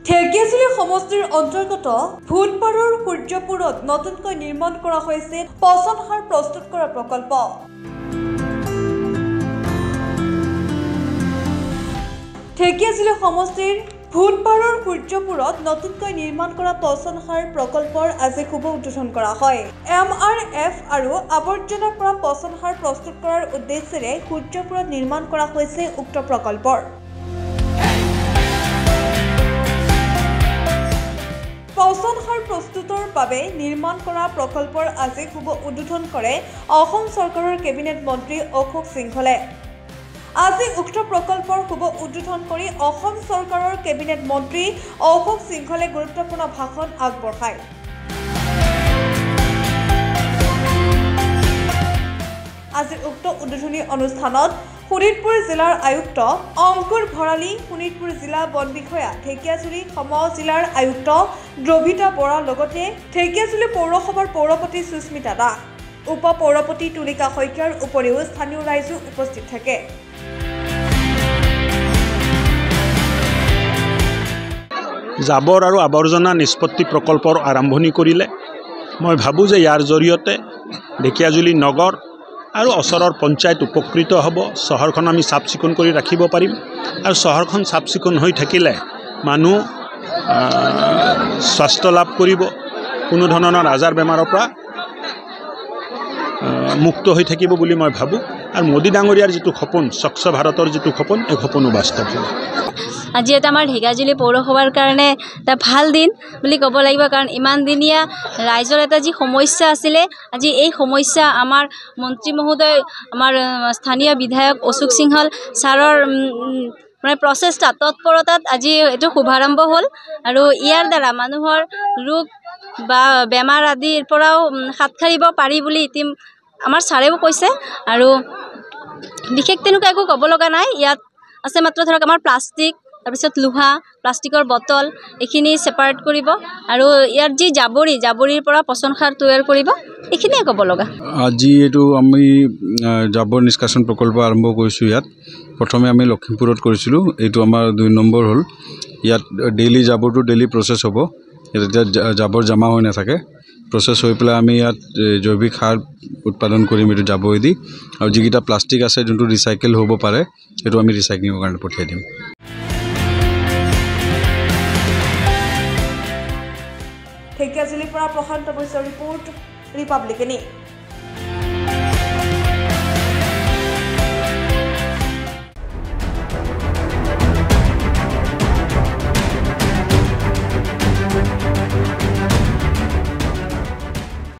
ঢেকিয়াজুলি সমষ্টিৰ অন্তৰ্গত ভূতপাৰৰ সূৰ্যপুৰত নতুনকৈ নিৰ্মাণ কৰা হৈছে পচন সাৰ প্ৰস্তুত কৰা প্ৰকল্প। ঢেকিয়াজুলি সমষ্টিৰ ভূতপাৰৰ সূৰ্যপুৰত নতুনকৈ নিৰ্মাণ কৰা পচন সাৰ প্ৰকল্পৰ আজি শুভ উদ্বোধন কৰা হয়। MRF আৰু আৱৰ্জনাৰ পৰা পচন সাৰ প্ৰস্তুত কৰাৰ উদ্দেশ্যেৰে সূৰ্যপুৰত নিৰ্মাণ কৰা হৈছে উক্ত প্ৰকল্পৰ। পচন সাৰ প্ৰস্তুতৰ বাবে নিৰ্মাণ কৰা প্ৰকল্পৰ আজি শুভ উদ্বোধন কৰে অসম চৰকাৰৰ কেবিনেট মন্ত্ৰী অশোক সিংহলে। আজি উক্ত প্ৰকল্পৰ শুভ উদ্বোধন কৰি অসম চৰকাৰৰ কেবিনেট মন্ত্ৰী অশোক সিংহলে গুৰুত্বপূৰ্ণ ভাষণ আগবঢ়ায়। আজিৰ উক্ত উদ্বোধনী অনুষ্ঠানত শোণিতপুৰ জিলাৰ আয়ুক্ত অংকুৰ ভৰালী, শোণিতপুৰ জিলা বন বিষয়া, ঢেকিয়াজুলি সম জিলাৰ আয়ুক্ত দ্ৰবিতা বৰা লগতে ঢেকিয়াজুলি পৌৰসভাৰ পৌৰপতি সুস্মিতা দাস, উপ পৌৰপতি তুলিকা শইকীয়াৰ উপৰিও স্থানীয় ৰাইজো উপস্থিত থাকে। জাবৰ আৰু আৱৰ্জনা নিষ্পত্তি প্ৰকল্পৰ আৰম্ভণি কৰিলে মই ভাবোঁ যে ইয়াৰ জৰিয়তে ঢেকিয়াজুলি নগৰ আৰু ওচৰৰ পঞ্চায়ত উপকৃত হ'ব। চহৰখন আমি চাফ চিকুণ কৰি ৰাখিব পাৰিম আৰু চহৰখন চাফ চিকুণ হৈ থাকিলে মানুহ স্বাস্থ্য লাভ কৰিব, কোনো ধৰণৰ আজাৰ বেমাৰৰ পৰা মুক্ত হৈ থাকিব বুলি মই ভাবোঁ। আৰু মোদী ডাঙৰীয়াৰ যিটো সপোন, স্বচ্ছ ভাৰতৰ যিটো সপোন, এই সপোনো বাস্তৱ হ'ব। আজি এটা আমাৰ ঢেকিয়াজুলি পৌৰসভাৰ কাৰণে এটা ভাল দিন বুলি ক'ব লাগিব, কাৰণ ইমান দিনীয়া ৰাইজৰ এটা যি সমস্যা আছিলে, আজি এই সমস্যা আমাৰ মন্ত্ৰী মহোদয়, আমাৰ স্থানীয় বিধায়ক অশোক সিংহল ছাৰৰ মানে প্ৰচেষ্টা তৎপৰতাত আজি এইটো শুভাৰম্ভ হ'ল। আৰু ইয়াৰ দ্বাৰা মানুহৰ ৰোগ বা বেমাৰ আদিৰ পৰাও হাত সাৰিব পাৰি বুলি আমাৰ ছাৰেও কৈছে। আৰু বিশেষ তেনেকুৱা একো ক'ব লগা নাই। ইয়াত আছে মাত্ৰ ধৰক আমাৰ প্লাষ্টিক, তাৰপিছত লোহা, প্লাষ্টিকৰ বটল, এইখিনি ছেপাৰেট কৰিব আৰু ইয়াৰ যি জাবৰিৰ পৰা পচন সাৰ তৈয়াৰ কৰিব, এইখিনিয়ে ক'ব লগা। আজি এইটো আমি জাবৰ নিষ্কাশন প্ৰকল্প আৰম্ভ কৰিছোঁ। ইয়াত প্ৰথমে আমি লখিমপুৰত কৰিছিলোঁ, এইটো আমাৰ 2 নম্বৰ হ'ল। ইয়াত ডেইলি জাবৰটো ডেইলি প্ৰচেছ হ'ব। এতিয়া জাবৰ জমা হৈ নাথাকে, প্ৰচেছ হৈ পেলাই আমি ইয়াত জৈৱিক সাৰ উৎপাদন কৰিম এইটো জাবৰেদি। আৰু যিকেইটা প্লাষ্টিক আছে যোনটো ৰিচাইকেল হ'ব পাৰে, সেইটো আমি ৰিচাইক্লিঙৰ কাৰণে পঠিয়াই দিম। ঢেকিয়াজুলিৰ পৰা প্ৰশান্ত বৈশ্যৰ ৰিপৰ্ট, ৰিপাব্লিক নিউজ।